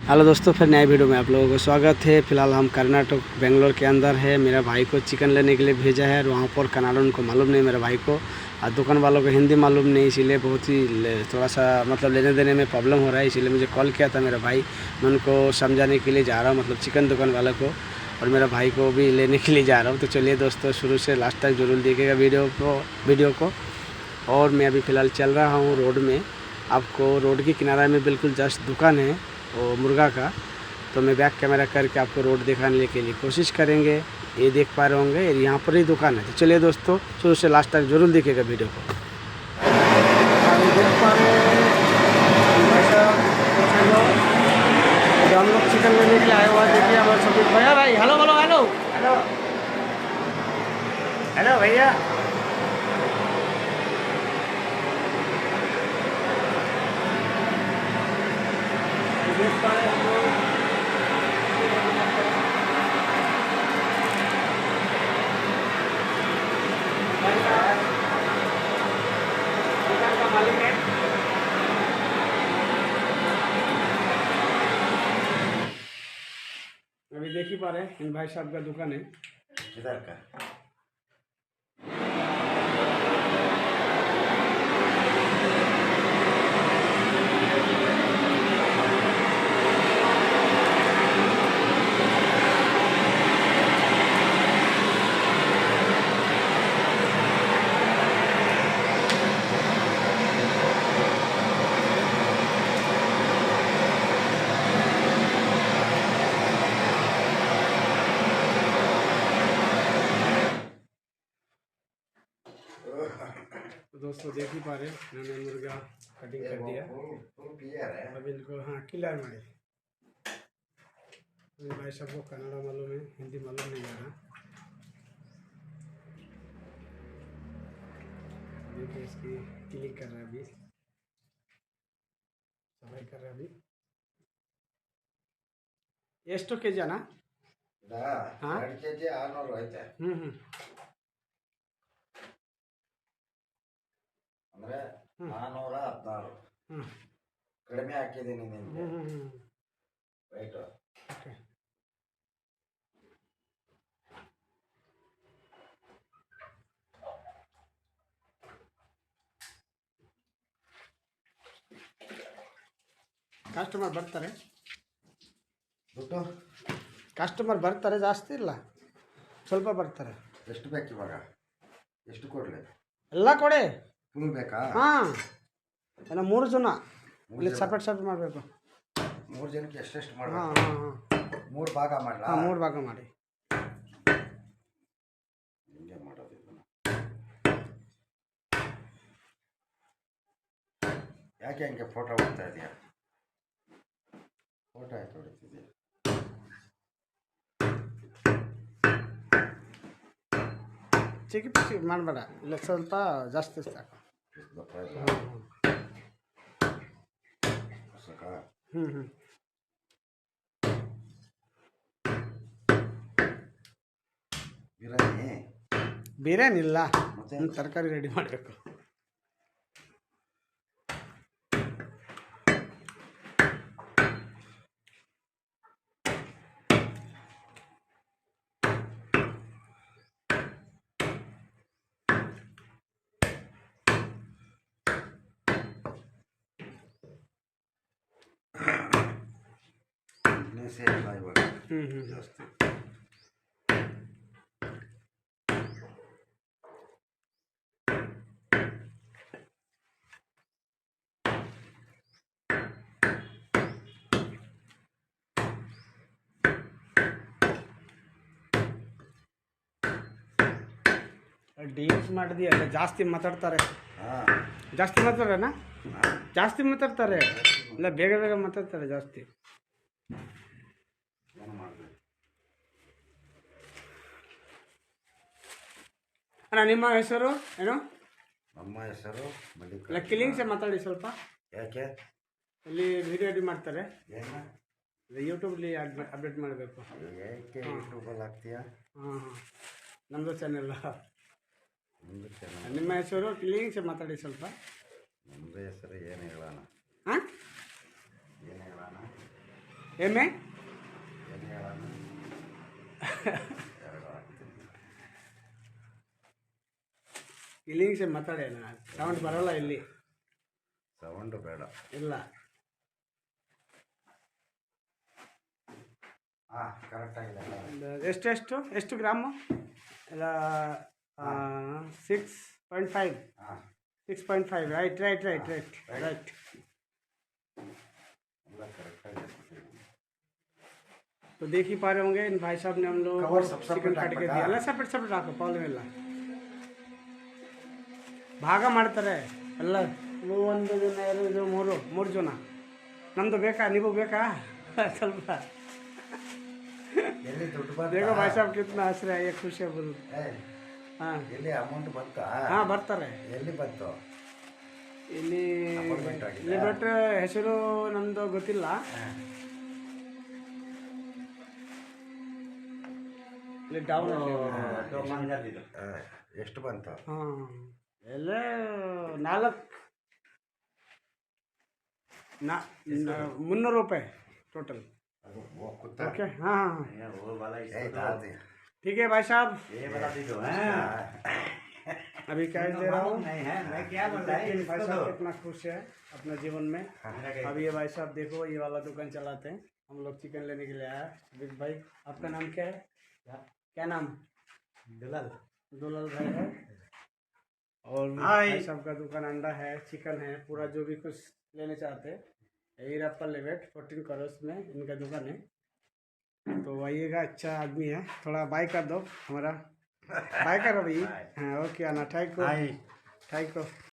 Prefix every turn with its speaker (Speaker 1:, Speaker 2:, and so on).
Speaker 1: Hello दोस्तों, फिर नए वीडियो में आप लोगों को स्वागत है। फिलहाल हम कर्नाटक बेंगलोर के अंदर है। मेरा भाई को चिकन लेने के लिए भेजा है और वहाँ पर कनाडा उनको मालूम नहीं, मेरे भाई को और दुकान वालों को हिंदी मालूम नहीं, इसीलिए बहुत ही थोड़ा सा मतलब लेने देने में प्रॉब्लम हो रहा है। इसीलिए मुझे कॉल किया था मेरा भाई, मैं उनको समझाने के लिए जा रहा हूँ, मतलब चिकन दुकान वालों को, और मेरा भाई को भी लेने के लिए जा रहा हूँ। तो चलिए दोस्तों, शुरू से लास्ट तक जरूर देखिएगा वीडियो को। और मैं अभी फ़िलहाल चल रहा हूँ रोड में। आपको रोड के किनारे में बिल्कुल जस्ट दुकान है वो मुर्गा का, तो मैं बैक कैमरा करके आपको रोड दिखाने के लिए कोशिश करेंगे। ये देख पा रहे होंगे, यहाँ पर ही दुकान है। तो चलिए दोस्तों, शुरू से लास्ट तक जरूर देखिएगा वीडियो को। देख पा रहे हैं हम लोग चिकन लेने के लिए आए हुआ। देखिए हमारे सभी भैया भाई, हेलो बोलो, हेलो हेलो हेलो भैया। देख पा रहे हैं का मालिक है। अभी देख ही पा रहे हैं, इन भाई साहब का दुकान है किधर का। तो दोस्तों देख ही पा रहे हैं, मैंने मुर्गा कटिंग कर दिया। अब इनको हाँ क्लियर मारे। भाई सबको कन्नड़ा मालूम है, हिंदी मालूम नहीं आ रहा। देखिए इसकी क्लिक कर रहा है, अभी सफाई कर रहा है। अभी ಎಷ್ಟು ಕೆ ಜಿ ಅಣ್ಣ? ಹಾಂ 2 kg 600 ಐತೆ. ಅಂದರೆ 416 ಕಡಿಮೆ ಹಾಕಿದ್ದೀನಿ ನಿಮಗೆ ರೈಟ್. ಓಕೆ, ಕಸ್ಟಮರ್ ಬರ್ತಾರೆ, ದುಡ್ಡು ಕಸ್ಟಮರ್ ಬರ್ತಾರೆ, ಜಾಸ್ತಿ ಇಲ್ಲ, ಸ್ವಲ್ಪ ಬರ್ತಾರೆ. ಎಷ್ಟು ಬೇಕು ಇವಾಗ? ಎಷ್ಟು ಕೊಡಲಿ? ಎಲ್ಲ ಕೊಡಿ, ಫುಲ್ ಬೇಕಾ? ಹಾಂ, ಏನೋ 3 ಜನ ಇಲ್ಲಿ ಸಪ್ರೇಟ್ ಮಾಡಬೇಕು. 3 ಜನಕ್ಕೆ ಎಷ್ಟೆಷ್ಟು ಮಾಡಬೇಕು? ಹಾಂ ಹಾಂ ಹಾಂ, 3 ಭಾಗ ಮಾಡಲಾ? ಹಾಂ, 3 ಭಾಗ ಮಾಡಿ. ಹಿಂಗೆ ಮಾಡೋದು ಇದನ್ನು. ಯಾಕೆ ಹಂಗೆ ಫೋಟೋ ಹೊಡ್ತಾ ಇದೆಯಾ? ಫೋಟೋ ಯಾಕೆ ಹೊಡಿತಿದ್ಯಾ? ಚಿಕ್ಕಿ ಪಿಚ್ಚಿ ಮಾಡಬೇಡ, ಇಲ್ಲ ಸ್ವಲ್ಪ ಜಾಸ್ತಿ ಸಾಕು. ಬಿರಿಯಾನಿ ಇಲ್ಲ, ತರಕಾರಿ ರೆಡಿ ಮಾಡಬೇಕು. ಜಾಸ್ತಿ ಡೀಲ್ಸ್ ಮಾಡಿದೆಯಲ್ಲ, ಜಾಸ್ತಿ ಮಾತಾಡ್ತಾರೆ. ಜಾಸ್ತಿ ಮಾತಾಡ್ತಾರಣ್ಣ, ಜಾಸ್ತಿ ಮಾತಾಡ್ತಾರೆ, ಇಲ್ಲ ಬೇಗ ಬೇಗ ಮಾತಾಡ್ತಾರೆ ಜಾಸ್ತಿ. ಅಣ್ಣ ನಿಮ್ಮ ಹೆಸರು ಏನು? ನಮ್ಮ ಹೆಸರು ಇಲ್ಲ, ಕಿಲಿಂಗ್ಸೆ ಮಾತಾಡಿ ಸ್ವಲ್ಪ. ಯಾಕೆ ಇಲ್ಲಿ ವಿಡಿಯೋ ರೆಡಿ ಮಾಡ್ತಾರೆ, ಯೂಟ್ಯೂಬ್ಲಿ ಅಪ್ಡೇಟ್ ಮಾಡಬೇಕು. ಯಾಕೆ ಯೂಟ್ಯೂಬಲ್ಲಿ ಹಾಕ್ತೀಯಾ? ಹಾಂ ಹಾಂ, ನಮ್ಮದು ಚಾನೆಲ್. ನಿಮ್ಮ ಹೆಸರು ಕಿಲಿಂಗ್ಸೆ ಮಾತಾಡಿ ಸ್ವಲ್ಪ. ನಮ್ಮದು ಹೆಸರು ಏನು ಹೇಳೋಣ? ಹಾಂ, ಏನು ಹೇಳೋಣ? ಎಮ್ಮೆ
Speaker 2: ಎಣ್ಣೆಗಳನ್ನು ಎರಡು ಹಾಕ್ತೀನಿ.
Speaker 1: ಇಲ್ಲಿಂಗ್ಸೆ ಮಾತಾಡೋಣ, ಸೌಂಡ್ ಬರಲ್ಲ ಇಲ್ಲಿ.
Speaker 2: ಸೌಂಡು ಬೇಡ.
Speaker 1: ಇಲ್ಲ
Speaker 2: ಹಾಂ ಕರೆಕ್ಟಾಗಿದೆ.
Speaker 1: ಎಷ್ಟು ಗ್ರಾಮು? ಎಲ್ಲ 6.5.
Speaker 2: ಹಾಂ
Speaker 1: 6.5. ರೈಟ್.
Speaker 2: ಎಲ್ಲ ಕರೆಕ್ಟಾಗಿದೆ.
Speaker 1: तो देख ही पा रहे होंगे इन भाई साहब ने हम लोग
Speaker 2: कवर सब
Speaker 1: चिकन काट के दिया. ಎಲ್ಲ ಸಪ್ರೇಟ್ ಹಾಕು, ಪ್ರಾಬ್ಲಮ್ ಇಲ್ಲ. ಭಾಗ ಮಾಡ್ತಾರೆ ಎಲ್ಲ. ಒಂದು ಜನ, ಎರಡು, ಮೂರು ಜನ. ನಮ್ಮದು ಬೇಕಾ, ನೀವು ಬೇಕಾ? ಸ್ವಲ್ಪ
Speaker 2: ಎಲ್ಲಿ ದುಡ್ಡು
Speaker 1: देखो भाई साहब कितना हंस रहे हैं, ये खुश है बोलो. हाँ
Speaker 2: ಎಲ್ಲಿ ಅಮೌಂಟ್ ಬಂತಾ?
Speaker 1: हाँ ಬರ್ತಾರೆ.
Speaker 2: ಎಲ್ಲಿ ಬಂತು?
Speaker 1: ಇಲ್ಲಿ
Speaker 2: Appointment ಆಗಿದೆ?
Speaker 1: ಇಲ್ಲಿ ಬಿಟ್ಟರೆ ಹೆಸರು ನಮ್ಮದು ಗೊತ್ತಿಲ್ಲ. ಇಲ್ಲಿ ಡೌನ್
Speaker 2: ಎಷ್ಟು ಬಂತು?
Speaker 1: ಹಾಂ ಎಲ್ಲ 300 रुपये टोटल.
Speaker 2: ಅದು ಕುತ್ತ.
Speaker 1: ओके हाँ.
Speaker 2: दादी
Speaker 1: ठीक है भाई साहब, अभी कैश दे रहा हूँ. लेकिन भाई साहब कितना खुश है अपने जीवन में. अभी ये भाई साहब देखो, ये वाला दुकान चलाते हैं. हम लोग चिकन लेने के लिए आया. बिग भाई, आपका नाम क्या है? क्या नाम? दुलाल भाई है. और भाई साहब का दुकान अंडा है, चिकन है, पूरा जो भी कुछ लेने चाहते हैं हीराप्पा लेवेट 14 करोड़ में इनका दुकान है. तो आइएगा, अच्छा आदमी है. थोड़ा बाय कर दो हमारा. बाय करो भाई. हाँ ओके आना. Thank you.